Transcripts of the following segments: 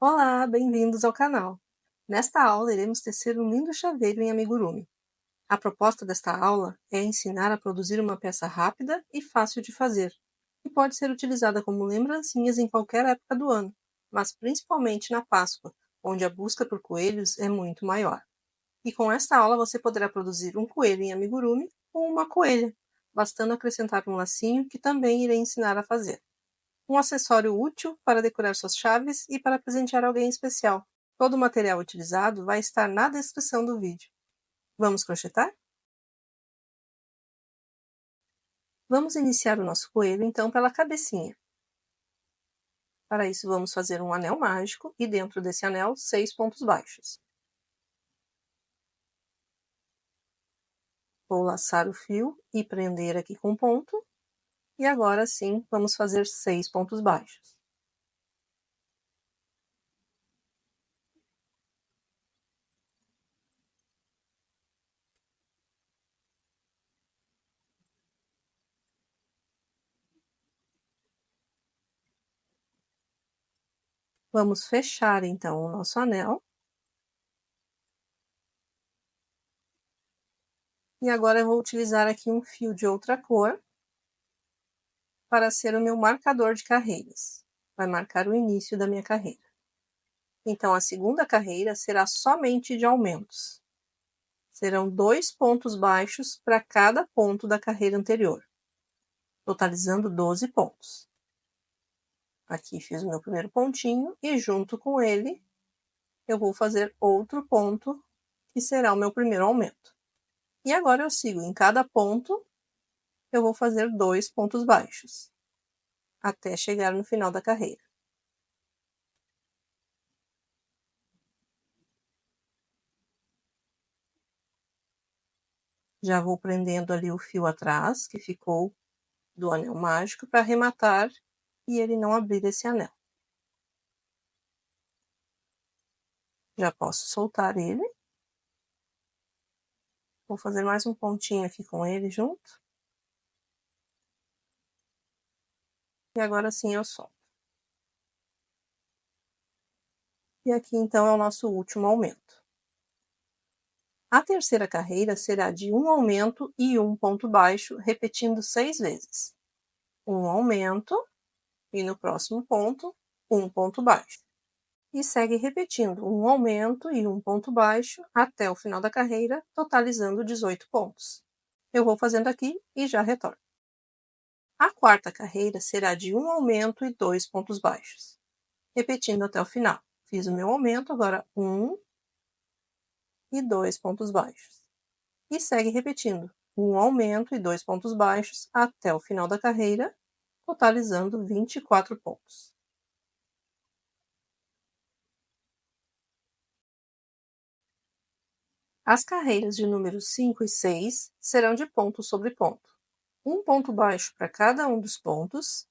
Olá, bem-vindos ao canal. Nesta aula, iremos tecer um lindo chaveiro em amigurumi. A proposta desta aula é ensinar a produzir uma peça rápida e fácil de fazer, que pode ser utilizada como lembrancinhas em qualquer época do ano, mas principalmente na Páscoa, onde a busca por coelhos é muito maior. E com esta aula você poderá produzir um coelho em amigurumi ou uma coelha, bastando acrescentar um lacinho que também irei ensinar a fazer. Um acessório útil para decorar suas chaves e para presentear alguém especial. Todo o material utilizado vai estar na descrição do vídeo. Vamos crochetar? Vamos iniciar o nosso coelho então pela cabecinha. Para isso vamos fazer um anel mágico e dentro desse anel 6 pontos baixos. Vou laçar o fio e prender aqui com ponto. E agora sim vamos fazer 6 pontos baixos. Vamos fechar então o nosso anel. E agora eu vou utilizar aqui um fio de outra cor para ser o meu marcador de carreiras. Vai marcar o início da minha carreira. Então, a segunda carreira será somente de aumentos. Serão 2 pontos baixos para cada ponto da carreira anterior, totalizando 12 pontos. Aqui fiz o meu primeiro pontinho e junto com ele eu vou fazer outro ponto, que será o meu primeiro aumento. E agora eu sigo em cada ponto, eu vou fazer 2 pontos baixos, até chegar no final da carreira. Já vou prendendo ali o fio atrás, que ficou do anel mágico, para arrematar e ele não abrir esse anel. Já posso soltar ele. Vou fazer mais um pontinho aqui com ele junto. E agora sim eu solto. E aqui então é o nosso último aumento. A terceira carreira será de um aumento e um ponto baixo, repetindo 6 vezes. Um aumento e no próximo ponto, um ponto baixo. E segue repetindo um aumento e um ponto baixo até o final da carreira, totalizando 18 pontos. Eu vou fazendo aqui e já retorno. A quarta carreira será de um aumento e 2 pontos baixos, repetindo até o final. Fiz o meu aumento, agora 1 e 2 pontos baixos. E segue repetindo um aumento e 2 pontos baixos até o final da carreira, totalizando 24 pontos. As carreiras de número 5 e 6 serão de ponto sobre ponto. Um ponto baixo para cada um dos pontos,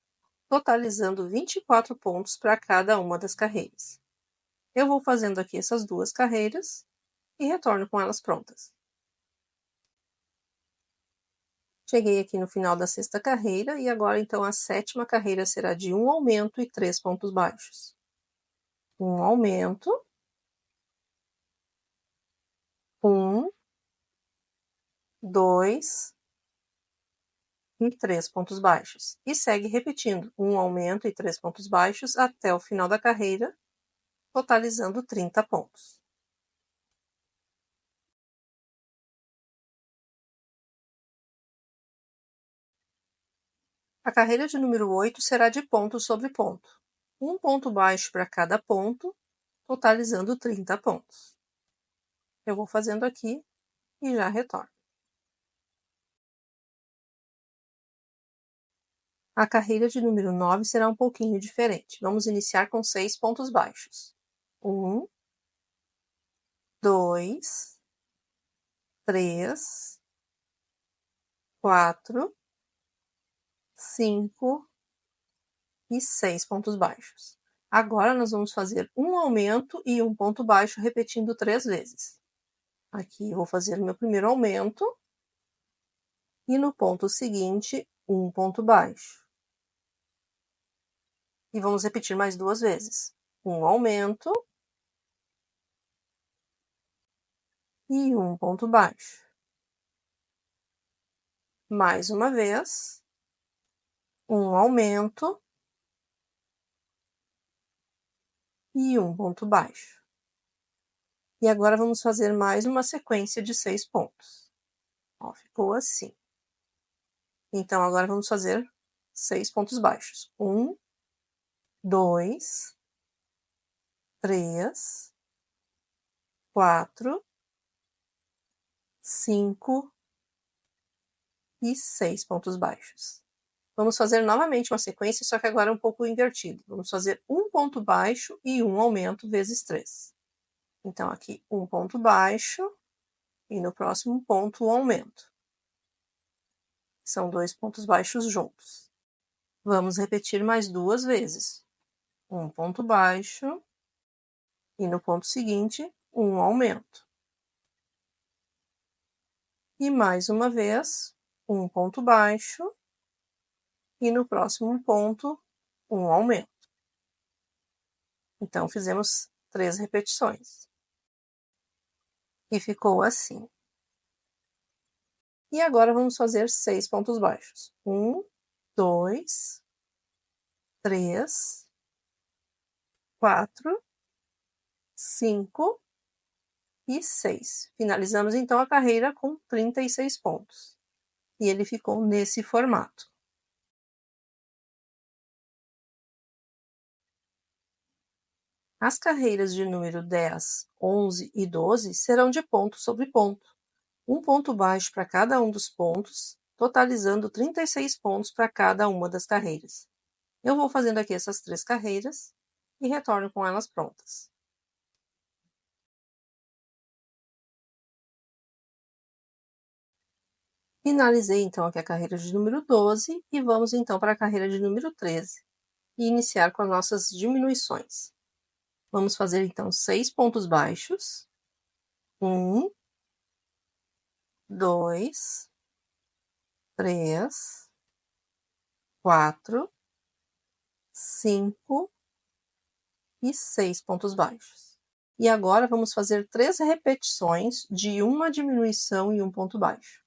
totalizando 24 pontos para cada uma das carreiras. Eu vou fazendo aqui essas duas carreiras e retorno com elas prontas. Cheguei aqui no final da sexta carreira e agora então a sétima carreira será de um aumento e 3 pontos baixos. Um aumento, 1, 2 e 3 pontos baixos. E segue repetindo um aumento e 3 pontos baixos até o final da carreira, totalizando 30 pontos. A carreira de número 8 será de ponto sobre ponto. Um ponto baixo para cada ponto, totalizando 30 pontos. Eu vou fazendo aqui e já retorno. A carreira de número 9 será um pouquinho diferente. Vamos iniciar com 6 pontos baixos. 1, 2, 3, 4, 5 e 6 pontos baixos. Agora nós vamos fazer um aumento e um ponto baixo, repetindo 3 vezes. Aqui eu vou fazer o meu primeiro aumento e no ponto seguinte, um ponto baixo. E vamos repetir mais 2 vezes. um aumento e um ponto baixo. Mais uma vez, um aumento e um ponto baixo. E agora vamos fazer mais uma sequência de 6 pontos. Ó, ficou assim. Então, agora vamos fazer 6 pontos baixos. 1, 2, 3, 4, 5 e 6 pontos baixos. Vamos fazer novamente uma sequência, só que agora um pouco invertido. Vamos fazer um ponto baixo e um aumento vezes 3. Então, aqui um ponto baixo e no próximo ponto um aumento. São 2 pontos baixos juntos. Vamos repetir mais 2 vezes. Um ponto baixo e no ponto seguinte um aumento. E mais uma vez, um ponto baixo e no próximo ponto um aumento. Então, fizemos 3 repetições. E ficou assim. E agora vamos fazer 6 pontos baixos. 1, 2, 3, 4, 5 e 6. Finalizamos então a carreira com 36 pontos. E ele ficou nesse formato. As carreiras de número 10, 11 e 12 serão de ponto sobre ponto. Um ponto baixo para cada um dos pontos, totalizando 36 pontos para cada uma das carreiras. Eu vou fazendo aqui essas 3 carreiras e retorno com elas prontas. Finalizei então aqui a carreira de número 12 e vamos então para a carreira de número 13 e iniciar com as nossas diminuições. Vamos fazer então 6 pontos baixos. 1, 2, 3, 4, 5 e 6 pontos baixos. E agora vamos fazer 3 repetições de uma diminuição e um ponto baixo.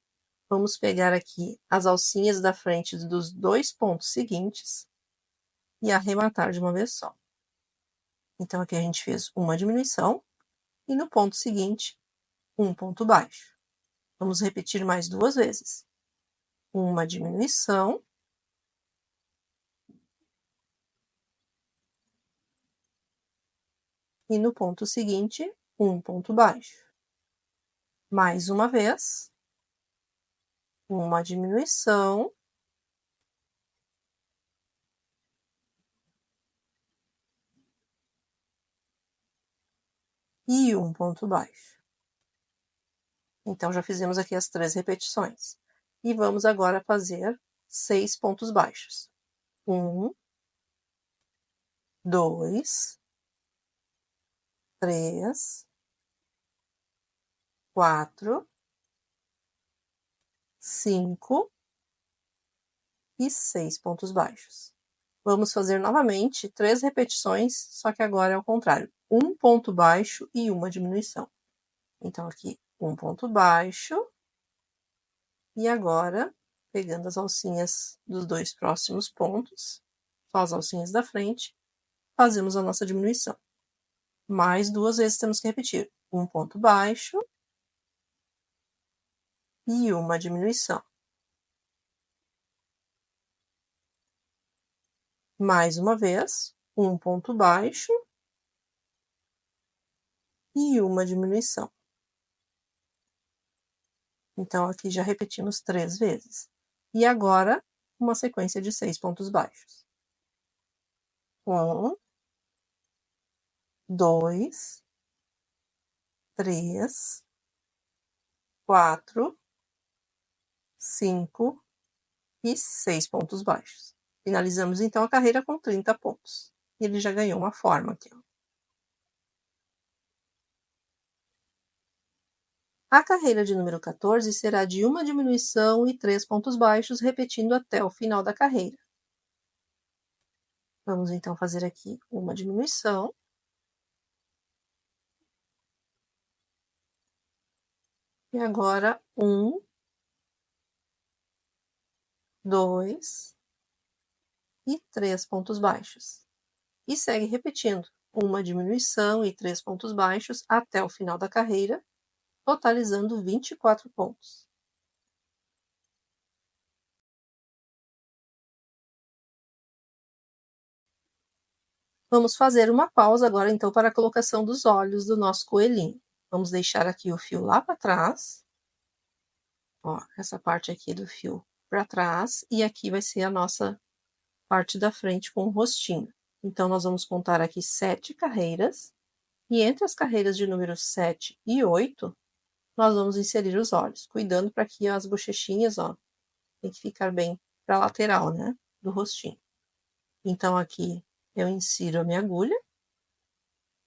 Vamos pegar aqui as alcinhas da frente dos 2 pontos seguintes e arrematar de uma vez só. Então, aqui a gente fez uma diminuição e no ponto seguinte, um ponto baixo. Vamos repetir mais 2 vezes. Uma diminuição e no ponto seguinte, um ponto baixo. Mais uma vez, uma diminuição e um ponto baixo. Então, já fizemos aqui as 3 repetições. E vamos agora fazer 6 pontos baixos. 1, 2, 3, 4, 5 e 6 pontos baixos. Vamos fazer novamente 3 repetições, só que agora é ao contrário. Um ponto baixo e uma diminuição. Então, aqui, um ponto baixo. E agora, pegando as alcinhas dos 2 próximos pontos, só as alcinhas da frente, fazemos a nossa diminuição. Mais 2 vezes temos que repetir. Um ponto baixo e uma diminuição. Mais uma vez, um ponto baixo e uma diminuição. Então, aqui já repetimos 3 vezes. E agora, uma sequência de 6 pontos baixos. 1, 2, 3, 4, 5 e 6 pontos baixos. Finalizamos então a carreira com 30 pontos. E ele já ganhou uma forma aqui, ó. A carreira de número 14 será de uma diminuição e 3 pontos baixos, repetindo até o final da carreira. Vamos então fazer aqui uma diminuição E agora 1, 2 e 3 pontos baixos. E segue repetindo uma diminuição e 3 pontos baixos até o final da carreira, totalizando 24 pontos. Vamos fazer uma pausa agora, então, para a colocação dos olhos do nosso coelhinho. Vamos deixar aqui o fio lá para trás. Ó, essa parte aqui do fio para trás. E aqui vai ser a nossa parte da frente com o rostinho. Então, nós vamos contar aqui 7 carreiras. E entre as carreiras de número 7 e 8, nós vamos inserir os olhos. Cuidando para que as bochechinhas, ó, tem que ficar bem para a lateral, né? Do rostinho. Então, aqui eu insiro a minha agulha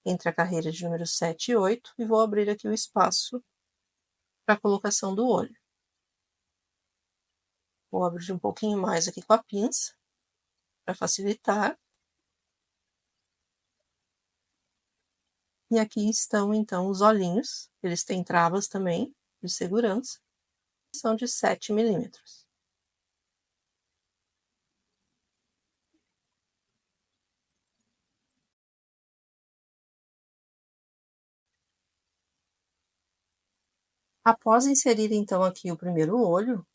entre a carreira de número 7 e 8 e vou abrir aqui o espaço para a colocação do olho. Vou abrir um pouquinho mais aqui com a pinça para facilitar. E aqui estão então os olhinhos, eles têm travas também de segurança, são de 7 milímetros. Após inserir então aqui o primeiro olho,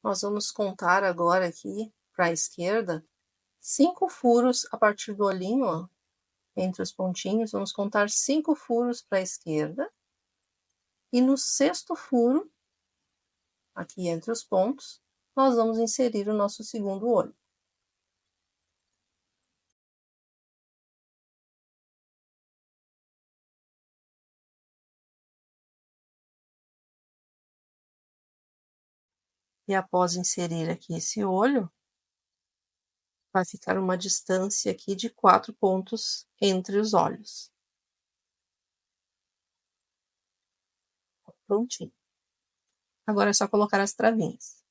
nós vamos contar agora aqui para a esquerda 5 furos a partir do olhinho, ó, entre os pontinhos, vamos contar 5 furos para a esquerda. E no sexto furo, aqui entre os pontos, nós vamos inserir o nosso segundo olho. E após inserir aqui esse olho, vai ficar uma distância aqui de 4 pontos entre os olhos. Prontinho. Agora é só colocar as travinhas.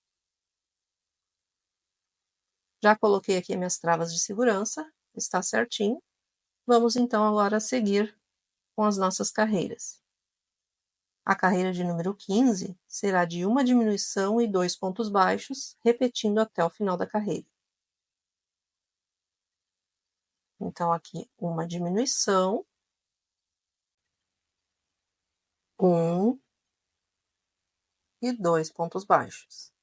Já coloquei aqui minhas travas de segurança, está certinho. Vamos então agora seguir com as nossas carreiras. A carreira de número 15 será de uma diminuição e 2 pontos baixos, repetindo até o final da carreira. Então, aqui, uma diminuição, 1 e 2 pontos baixos.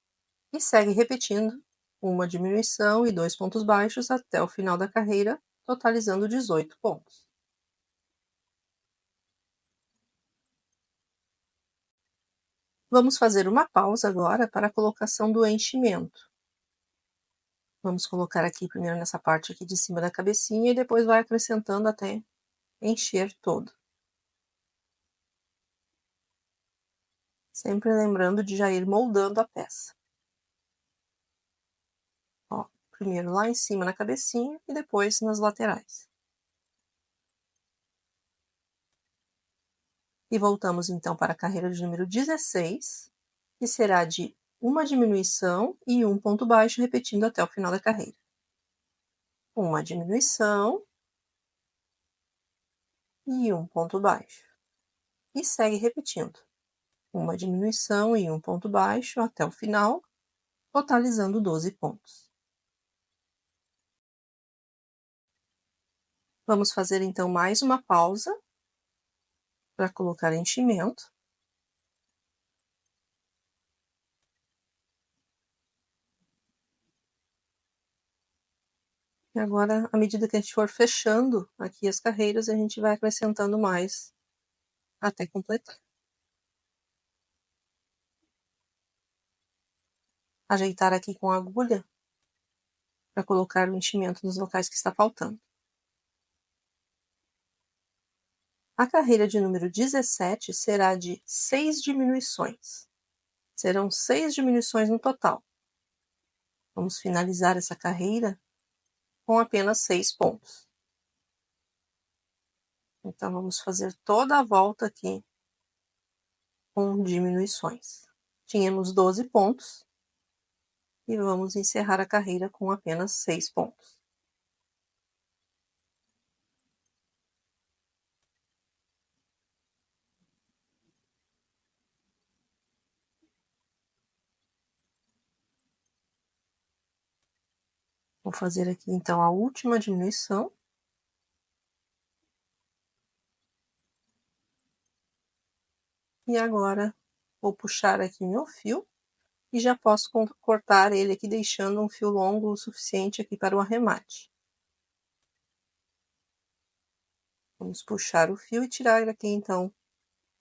E segue repetindo uma diminuição e 2 pontos baixos até o final da carreira, totalizando 18 pontos. Vamos fazer uma pausa agora para a colocação do enchimento. Vamos colocar aqui primeiro nessa parte aqui de cima da cabecinha e depois vai acrescentando até encher todo. Sempre lembrando de já ir moldando a peça. Ó, primeiro lá em cima na cabecinha e depois nas laterais. E voltamos então para a carreira de número 16, que será de uma diminuição e um ponto baixo, repetindo até o final da carreira. Uma diminuição e um ponto baixo. E segue repetindo. Uma diminuição e um ponto baixo até o final, totalizando 12 pontos. Vamos fazer então mais uma pausa para colocar enchimento. E agora, à medida que a gente for fechando aqui as carreiras, a gente vai acrescentando mais até completar. Ajeitar aqui com a agulha para colocar o enchimento nos locais que está faltando. A carreira de número 17 será de 6 diminuições. Serão 6 diminuições no total. Vamos finalizar essa carreira com apenas 6 pontos. Então, vamos fazer toda a volta aqui com diminuições. Tínhamos 12 pontos e vamos encerrar a carreira com apenas 6 pontos. Vou fazer aqui então a última diminuição. E agora vou puxar aqui meu fio e já posso cortar ele aqui, deixando um fio longo o suficiente aqui para o arremate. Vamos puxar o fio e tirar aqui então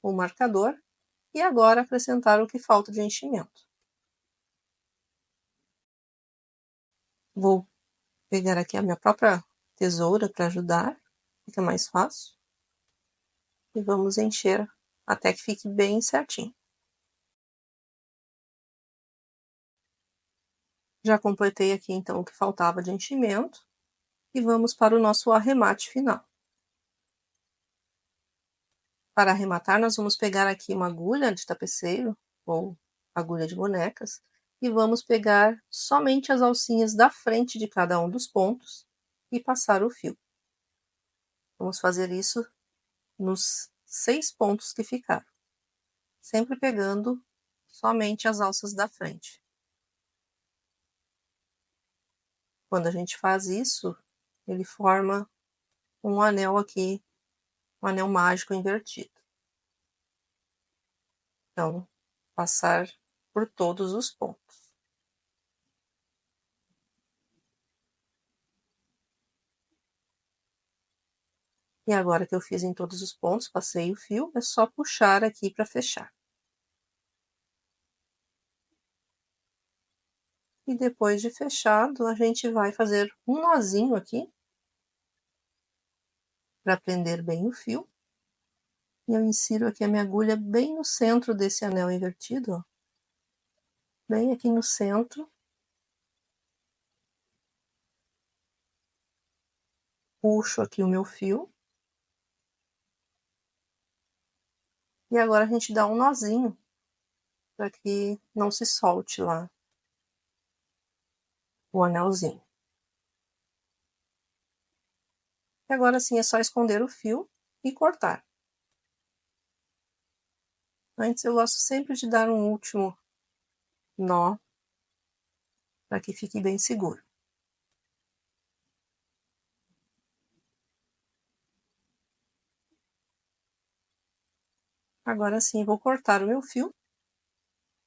o marcador e agora acrescentar o que falta de enchimento. Vou pegar aqui a minha própria tesoura para ajudar, fica mais fácil. E vamos encher até que fique bem certinho. Já completei aqui então o que faltava de enchimento e vamos para o nosso arremate final. Para arrematar, nós vamos pegar aqui uma agulha de tapeceiro ou agulha de bonecas e vamos pegar somente as alcinhas da frente de cada um dos pontos e passar o fio. Vamos fazer isso nos 6 pontos que ficaram, sempre pegando somente as alças da frente. Quando a gente faz isso, ele forma um anel aqui, um anel mágico invertido. Então, passar por todos os pontos. E agora que eu fiz em todos os pontos, passei o fio, é só puxar aqui para fechar. E depois de fechado, a gente vai fazer um nozinho aqui, para prender bem o fio. E eu insiro aqui a minha agulha bem no centro desse anel invertido, ó. Bem aqui no centro. Puxo aqui o meu fio. E agora a gente dá um nozinho, para que não se solte lá o anelzinho. E agora sim é só esconder o fio e cortar. Antes eu gosto sempre de dar um último nó, para que fique bem seguro. Agora sim vou cortar o meu fio.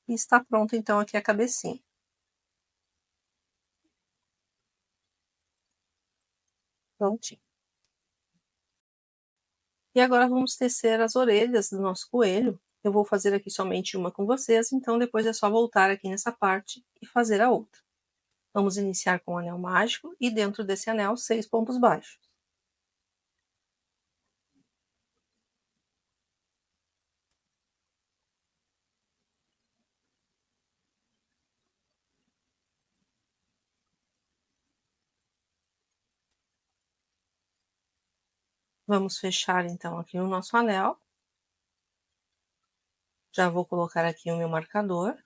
E está pronto então aqui a cabecinha. Prontinho. E agora vamos tecer as orelhas do nosso coelho. Eu vou fazer aqui somente uma com vocês, então depois é só voltar aqui nessa parte e fazer a outra. Vamos iniciar com o anel mágico e dentro desse anel 6 pontos baixos. Vamos fechar então aqui o nosso anel. Já vou colocar aqui o meu marcador.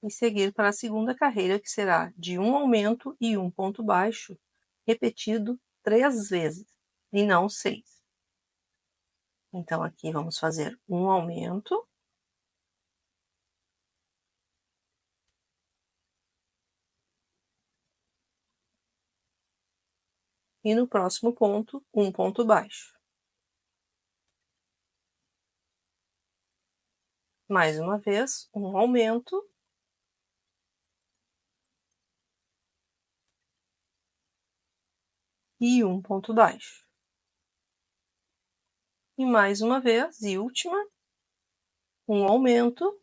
E seguir para a segunda carreira, que será de um aumento e um ponto baixo, repetido 3 vezes, e não 6. Então, aqui vamos fazer um aumento. E no próximo ponto, um ponto baixo. Mais uma vez, um aumento. E um ponto baixo. E mais uma vez, e última, um aumento.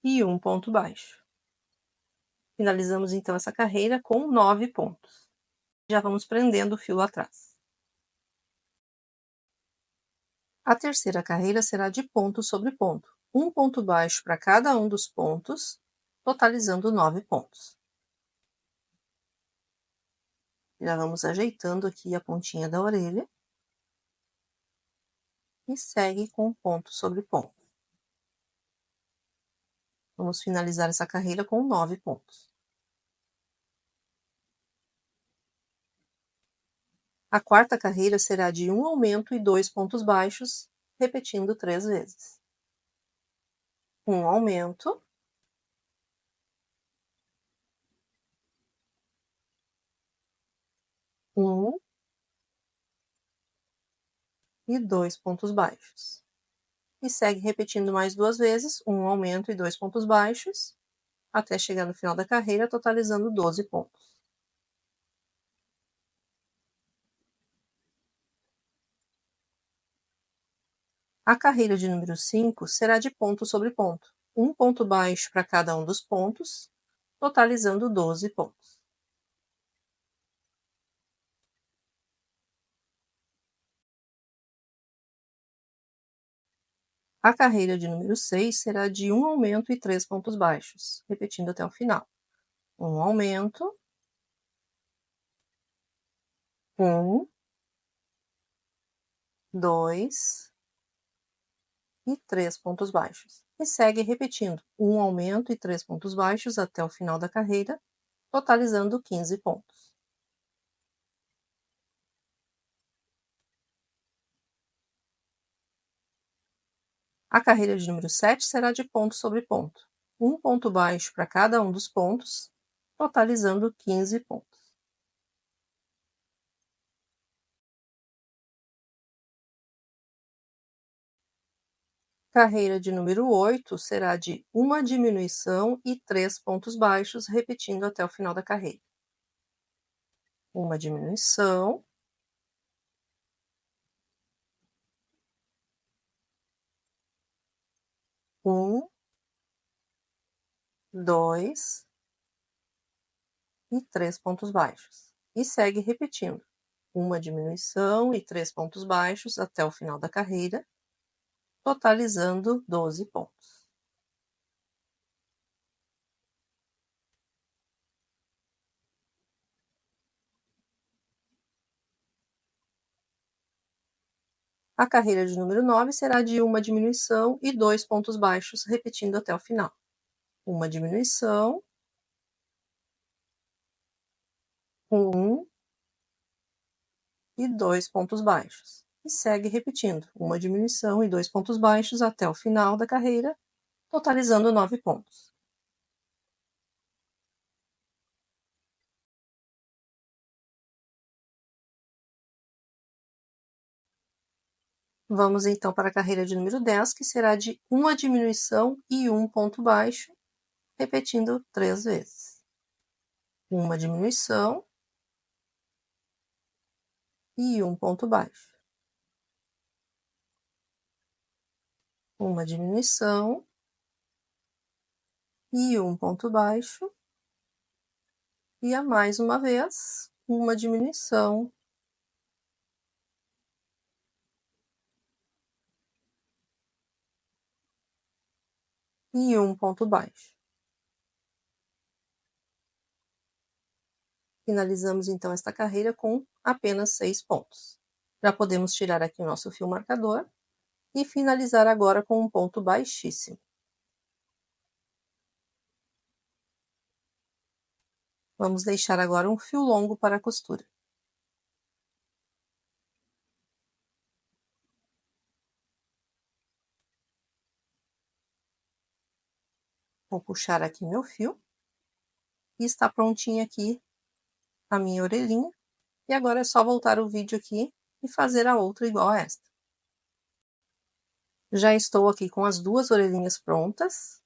E um ponto baixo. Finalizamos então essa carreira com 9 pontos. Já vamos prendendo o fio atrás. A terceira carreira será de ponto sobre ponto, um ponto baixo para cada um dos pontos, totalizando 9 pontos. Já vamos ajeitando aqui a pontinha da orelha e segue com ponto sobre ponto. Vamos finalizar essa carreira com 9 pontos. A quarta carreira será de um aumento e 2 pontos baixos, repetindo 3 vezes. um aumento, um e 2 pontos baixos. E segue repetindo mais 2 vezes, um aumento e 2 pontos baixos, até chegar no final da carreira, totalizando 12 pontos. A carreira de número 5 será de ponto sobre ponto, um ponto baixo para cada um dos pontos, totalizando 12 pontos. A carreira de número 6 será de um aumento e 3 pontos baixos, repetindo até o final. Um aumento, um, 2 e 3 pontos baixos. E segue repetindo um aumento e 3 pontos baixos até o final da carreira, totalizando 15 pontos. A carreira de número 7 será de ponto sobre ponto, um ponto baixo para cada um dos pontos, totalizando 15 pontos. Carreira de número 8 será de uma diminuição e 3 pontos baixos, repetindo até o final da carreira. Uma diminuição, um, 2 e 3 pontos baixos. E segue repetindo. Uma diminuição e 3 pontos baixos até o final da carreira, totalizando 12 pontos. A carreira de número 9 será de uma diminuição e 2 pontos baixos, repetindo até o final. Uma diminuição, um e 2 pontos baixos. E segue repetindo, uma diminuição e 2 pontos baixos até o final da carreira, totalizando 9 pontos. Vamos então para a carreira de número 10, que será de uma diminuição e um ponto baixo, repetindo 3 vezes. Uma diminuição e um ponto baixo. Uma diminuição e um ponto baixo. E a mais uma vez, uma diminuição e um ponto baixo. Finalizamos então esta carreira com apenas 6 pontos. Já podemos tirar aqui o nosso fio marcador e finalizar agora com um ponto baixíssimo. Vamos deixar agora um fio longo para a costura. Vou puxar aqui meu fio e está prontinha aqui a minha orelhinha. E agora é só voltar o vídeo aqui e fazer a outra igual a esta. Já estou aqui com as duas orelhinhas prontas.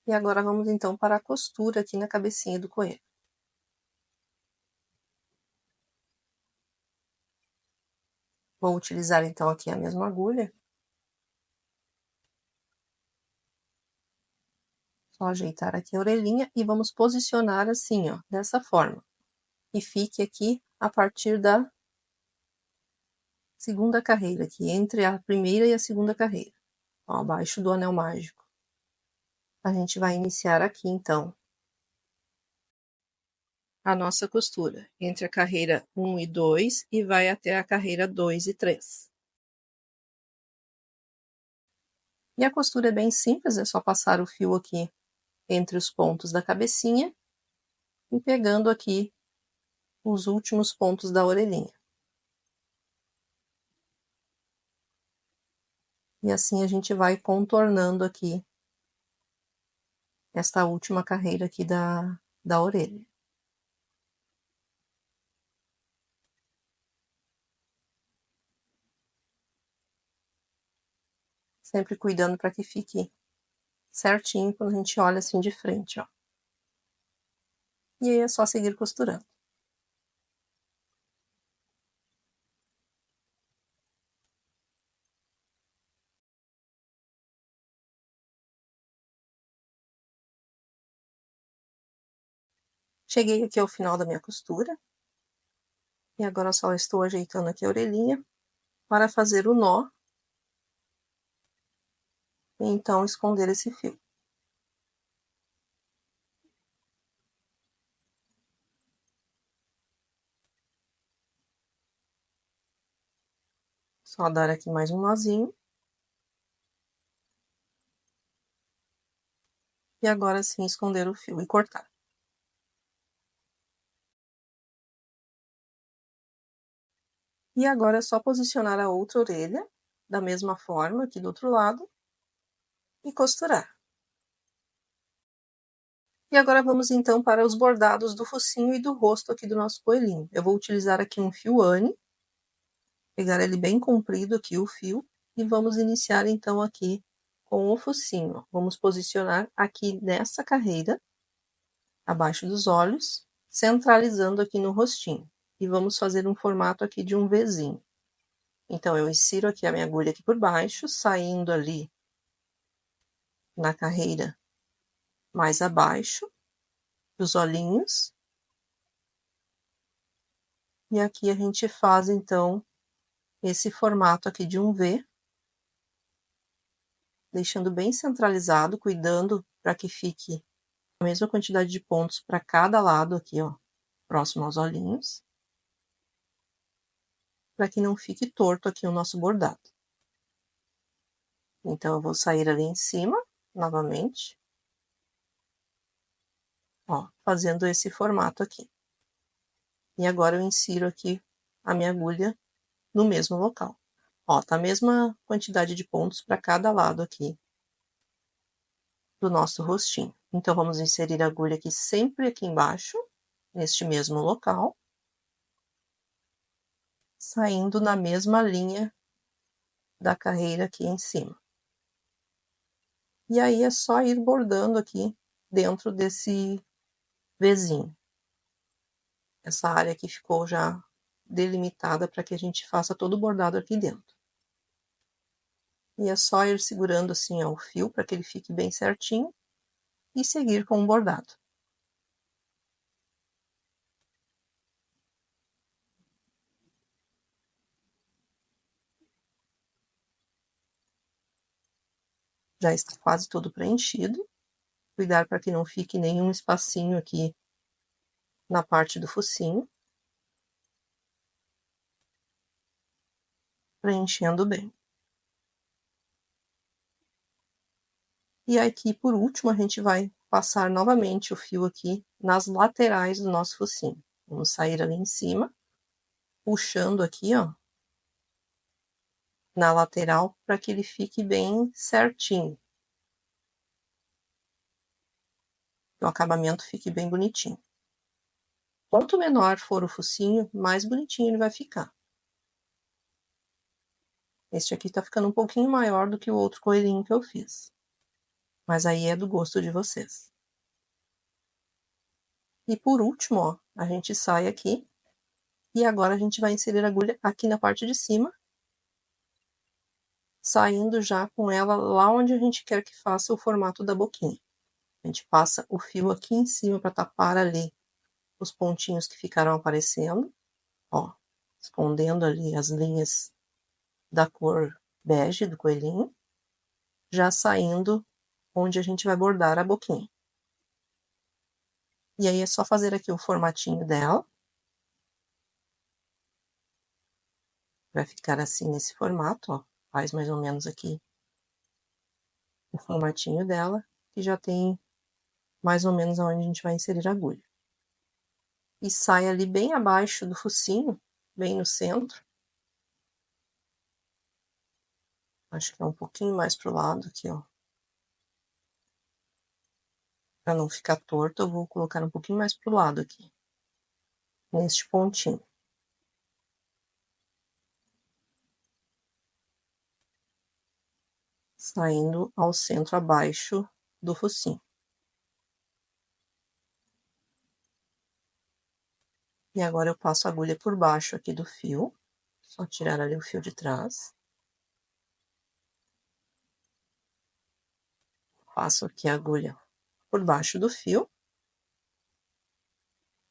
E agora vamos então para a costura aqui na cabecinha do coelho. Vou utilizar então aqui a mesma agulha. Só ajeitar aqui a orelhinha e vamos posicionar assim, ó, dessa forma. E fique aqui a partir da segunda carreira, aqui entre a primeira e a segunda carreira, ó, abaixo do anel mágico. A gente vai iniciar aqui então a nossa costura entre a carreira 1 e 2 e vai até a carreira 2 e 3. E a costura é bem simples, é só passar o fio aqui entre os pontos da cabecinha e pegando aqui os últimos pontos da orelhinha. E assim a gente vai contornando aqui esta última carreira aqui da orelha. Sempre cuidando para que fique certinho quando a gente olha assim de frente, ó. E aí é só seguir costurando. Cheguei aqui ao final da minha costura. E agora só estou ajeitando aqui a orelhinha para fazer o nó. E então esconder esse fio. Só dar aqui mais um nozinho. E agora sim esconder o fio e cortar. E agora é só posicionar a outra orelha, da mesma forma aqui do outro lado, e costurar. E agora vamos então para os bordados do focinho e do rosto aqui do nosso coelhinho. Eu vou utilizar aqui um fio Anne, pegar ele bem comprido aqui o fio, e vamos iniciar então aqui com o focinho. Vamos posicionar aqui nessa carreira, abaixo dos olhos, centralizando aqui no rostinho. E vamos fazer um formato aqui de um Vzinho. Então, eu insiro aqui a minha agulha aqui por baixo, saindo ali na carreira mais abaixo dos olhinhos. E aqui a gente faz, então, esse formato aqui de um V, deixando bem centralizado, cuidando para que fique a mesma quantidade de pontos para cada lado aqui, ó, próximo aos olhinhos, para que não fique torto aqui o nosso bordado. Então, eu vou sair ali em cima, novamente, ó, fazendo esse formato aqui. E agora eu insiro aqui a minha agulha no mesmo local. Ó, tá a mesma quantidade de pontos para cada lado aqui do nosso rostinho. Então, vamos inserir a agulha aqui sempre aqui embaixo, neste mesmo local, saindo na mesma linha da carreira aqui em cima. E aí é só ir bordando aqui dentro desse Vzinho. Essa área aqui ficou já delimitada para que a gente faça todo o bordado aqui dentro. E é só ir segurando assim, ó, o fio para que ele fique bem certinho e seguir com o bordado. Já está quase todo preenchido. Cuidar para que não fique nenhum espacinho aqui na parte do focinho. Preenchendo bem. E aqui, por último, a gente vai passar novamente o fio aqui nas laterais do nosso focinho. Vamos sair ali em cima, puxando aqui, ó, na lateral, para que ele fique bem certinho. Que o acabamento fique bem bonitinho. Quanto menor for o focinho, mais bonitinho ele vai ficar. Este aqui tá ficando um pouquinho maior do que o outro coelhinho que eu fiz. Mas aí é do gosto de vocês. E por último, ó, a gente sai aqui. E agora a gente vai inserir a agulha aqui na parte de cima, saindo já com ela lá onde a gente quer que faça o formato da boquinha. A gente passa o fio aqui em cima para tapar ali os pontinhos que ficaram aparecendo, ó, escondendo ali as linhas da cor bege do coelhinho, já saindo onde a gente vai bordar a boquinha. E aí é só fazer aqui o formatinho dela. Vai ficar assim nesse formato, ó. Faz mais ou menos aqui o formatinho dela, que já tem mais ou menos aonde a gente vai inserir a agulha. E sai ali bem abaixo do focinho, bem no centro. Acho que é um pouquinho mais pro lado aqui, ó. Pra não ficar torto, eu vou colocar um pouquinho mais pro lado aqui. Neste pontinho. Saindo ao centro abaixo do focinho. E agora eu passo a agulha por baixo aqui do fio. Só tirar ali o fio de trás. Passo aqui a agulha por baixo do fio.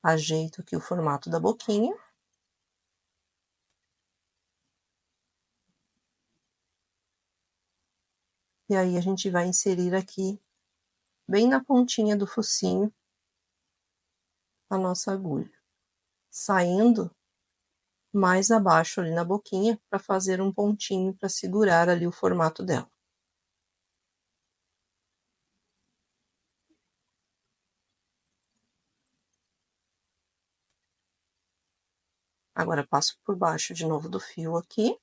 Ajeito aqui o formato da boquinha. E aí a gente vai inserir aqui, bem na pontinha do focinho, a nossa agulha. Saindo mais abaixo ali na boquinha, para fazer um pontinho para segurar ali o formato dela. Agora passo por baixo de novo do fio aqui.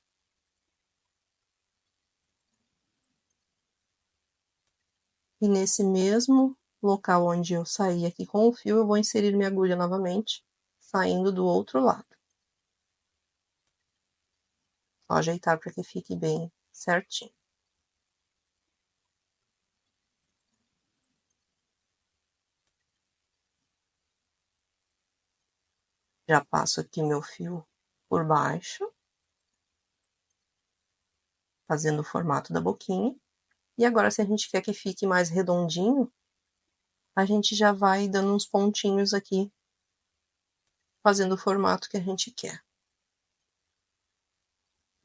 E nesse mesmo local onde eu saí aqui com o fio, eu vou inserir minha agulha novamente, saindo do outro lado. Só ajeitar para que fique bem certinho. Já passo aqui meu fio por baixo, fazendo o formato da boquinha. E agora, se a gente quer que fique mais redondinho, a gente já vai dando uns pontinhos aqui, fazendo o formato que a gente quer.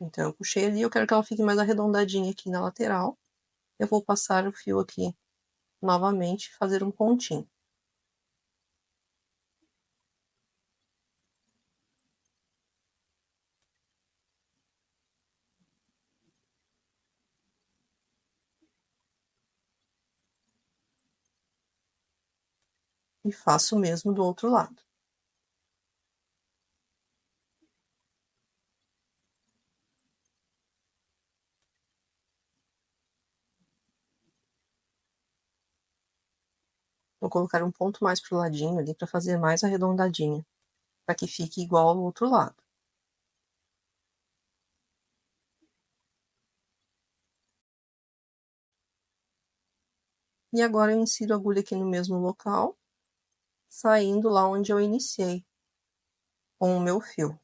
Então, eu puxei ali, eu quero que ela fique mais arredondadinha aqui na lateral. Eu vou passar o fio aqui novamente, fazer um pontinho. E faço o mesmo do outro lado. Vou colocar um ponto mais pro ladinho ali, para fazer mais arredondadinha, para que fique igual ao outro lado. E agora eu insiro a agulha aqui no mesmo local, saindo lá onde eu iniciei com o meu fio.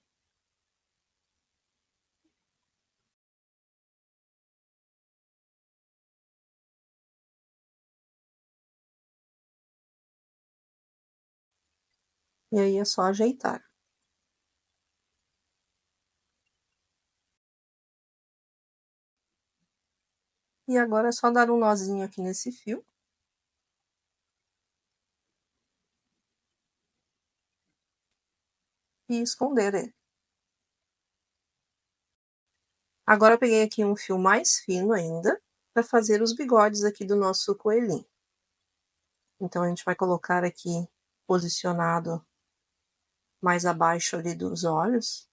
E aí é só ajeitar. E agora é só dar um nozinho aqui nesse fio. E esconder ele. Agora eu peguei aqui um fio mais fino ainda, para fazer os bigodes aqui do nosso coelhinho. Então, a gente vai colocar aqui, posicionado mais abaixo ali dos olhos.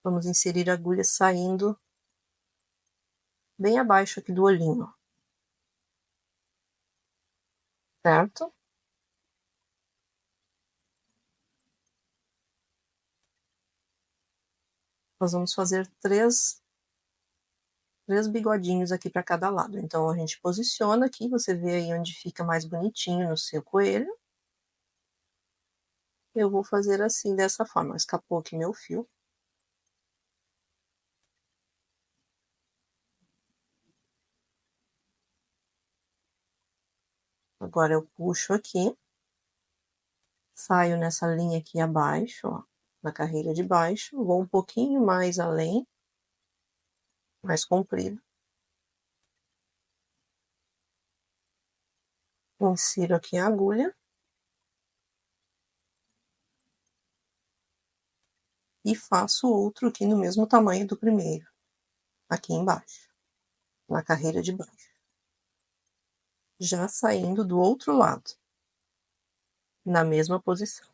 Vamos inserir a agulha saindo bem abaixo aqui do olhinho. Certo? Nós vamos fazer três bigodinhos aqui para cada lado. Então, a gente posiciona aqui, você vê aí onde fica mais bonitinho no seu coelho. Eu vou fazer assim, dessa forma. Escapou aqui meu fio. Agora eu puxo aqui, saio nessa linha aqui abaixo, ó, na carreira de baixo, vou um pouquinho mais além, mais comprido. Insiro aqui a agulha. E faço outro aqui no mesmo tamanho do primeiro, aqui embaixo, na carreira de baixo. Já saindo do outro lado, na mesma posição.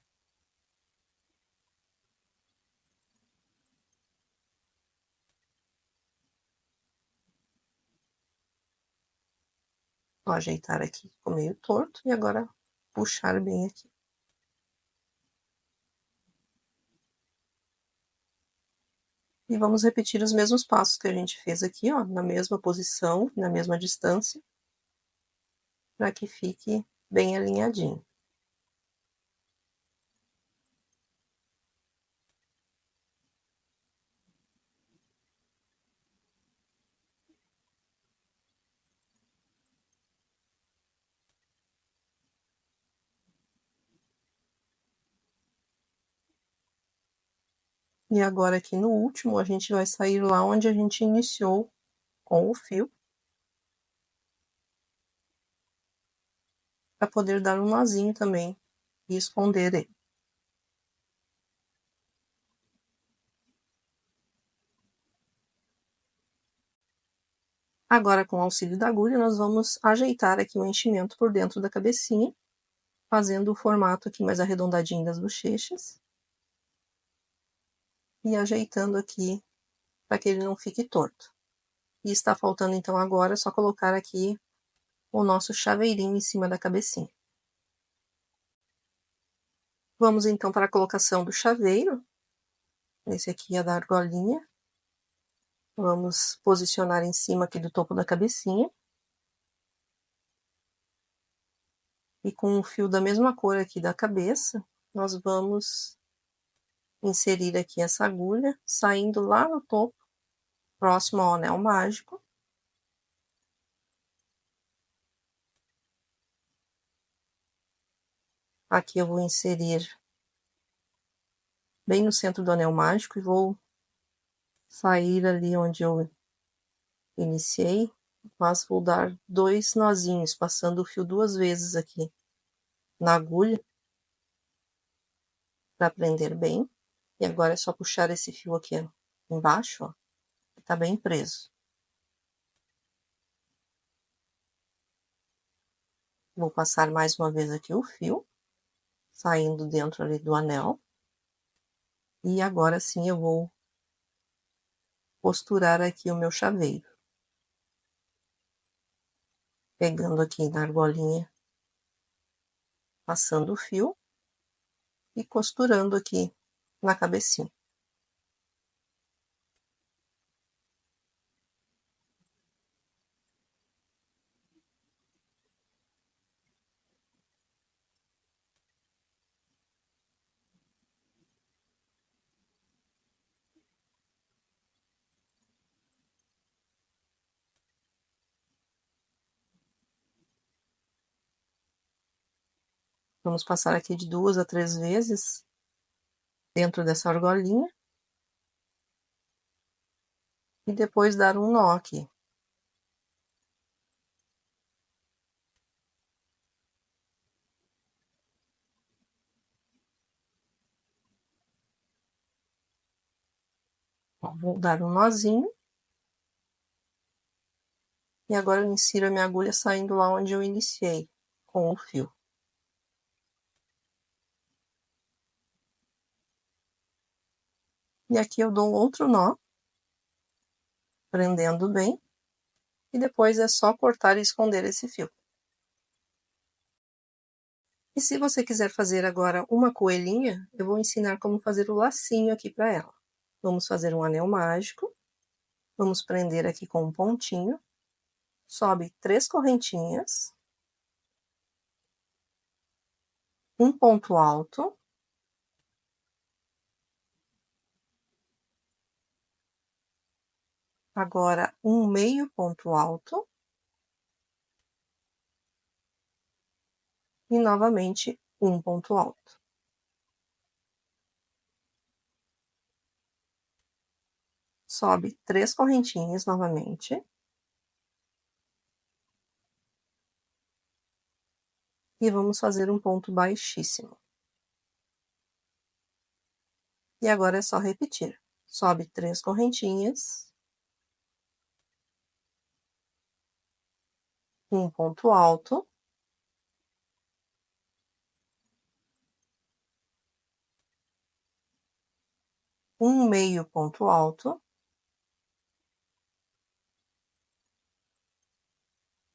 Vou ajeitar aqui, ficou meio torto, e agora puxar bem aqui. E vamos repetir os mesmos passos que a gente fez aqui, ó, na mesma posição, na mesma distância, para que fique bem alinhadinho. E agora aqui no último, a gente vai sair lá onde a gente iniciou com o fio, para poder dar um nozinho também e esconder ele. Agora, com o auxílio da agulha, nós vamos ajeitar aqui o enchimento por dentro da cabecinha, fazendo o formato aqui mais arredondadinho das bochechas. E ajeitando aqui para que ele não fique torto. E está faltando então agora só colocar aqui o nosso chaveirinho em cima da cabecinha. Vamos então para a colocação do chaveiro. Esse aqui é da argolinha. Vamos posicionar em cima aqui do topo da cabecinha. E com um fio da mesma cor aqui da cabeça, nós vamos inserir aqui essa agulha, saindo lá no topo, próximo ao anel mágico. Aqui eu vou inserir bem no centro do anel mágico e vou sair ali onde eu iniciei, mas vou dar 2 nozinhos, passando o fio 2 vezes aqui na agulha, para prender bem. E agora é só puxar esse fio aqui embaixo, ó, que tá bem preso. Vou passar mais uma vez aqui o fio, saindo dentro ali do anel. E agora sim eu vou costurar aqui o meu chaveiro. Pegando aqui na argolinha, passando o fio e costurando aqui na cabecinha. Vamos passar aqui de 2 a 3 vezes dentro dessa argolinha. E depois dar um nó aqui. Ó, vou dar um nozinho. E agora eu insiro a minha agulha saindo lá onde eu iniciei, com o fio. E aqui eu dou outro nó, prendendo bem. E depois é só cortar e esconder esse fio. E se você quiser fazer agora uma coelhinha, eu vou ensinar como fazer o lacinho aqui para ela. Vamos fazer um anel mágico. Vamos prender aqui com um pontinho. Sobe 3 correntinhas. Um ponto alto. Agora um meio ponto alto. E novamente um ponto alto. Sobe 3 correntinhas novamente. E vamos fazer um ponto baixíssimo. E agora é só repetir. Sobe 3 correntinhas. Um ponto alto. Um meio ponto alto.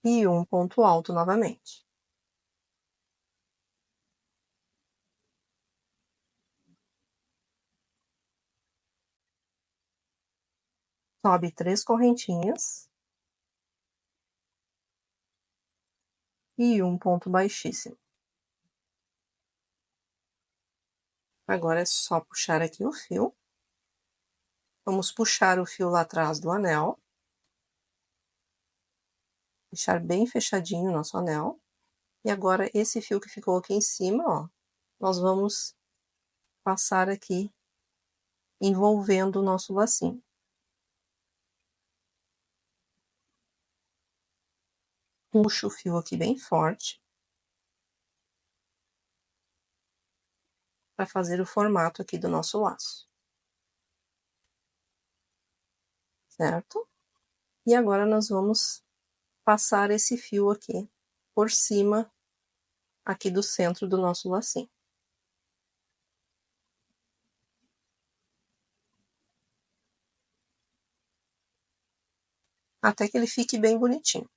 e um ponto alto novamente. Sobe 3 correntinhas e um ponto baixíssimo. Agora é só puxar aqui o fio. Vamos puxar o fio lá atrás do anel. Deixar bem fechadinho o nosso anel. E agora esse fio que ficou aqui em cima, ó, nós vamos passar aqui envolvendo o nosso lacinho. Puxo o fio aqui bem forte para fazer o formato aqui do nosso laço. Certo? E agora nós vamos passar esse fio aqui por cima aqui do centro do nosso lacinho. Até que ele fique bem bonitinho.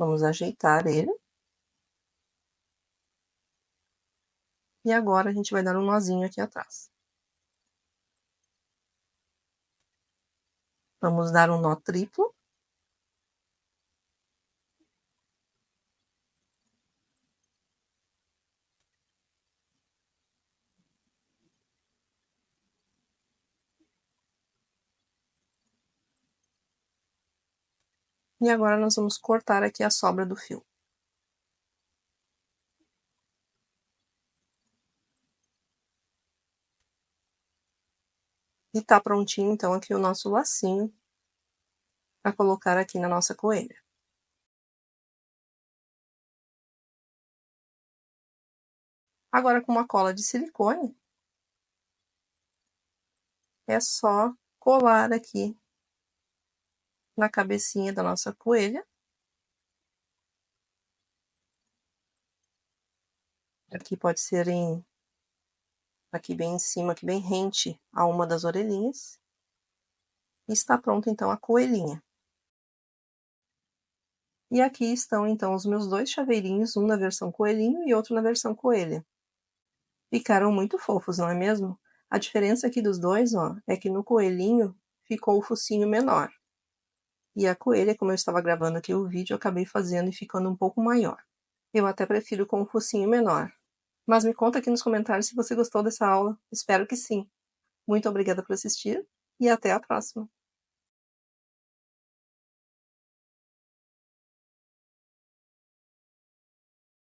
Vamos ajeitar ele. E agora a gente vai dar um nozinho aqui atrás. Vamos dar um nó triplo. E agora nós vamos cortar aqui a sobra do fio. E tá prontinho, então, aqui o nosso lacinho para colocar aqui na nossa coelha. Agora, com uma cola de silicone, é só colar aqui na cabecinha da nossa coelha. Aqui pode ser aqui bem em cima, aqui bem rente a uma das orelhinhas. E está pronta, então, a coelhinha. E aqui estão, então, os meus 2 chaveirinhos, um na versão coelhinho e outro na versão coelha. Ficaram muito fofos, não é mesmo? A diferença aqui dos dois, ó, é que no coelhinho ficou o focinho menor. E a coelha, como eu estava gravando aqui o vídeo, eu acabei fazendo e ficando um pouco maior. Eu até prefiro com o focinho menor. Mas me conta aqui nos comentários se você gostou dessa aula. Espero que sim. Muito obrigada por assistir e até a próxima.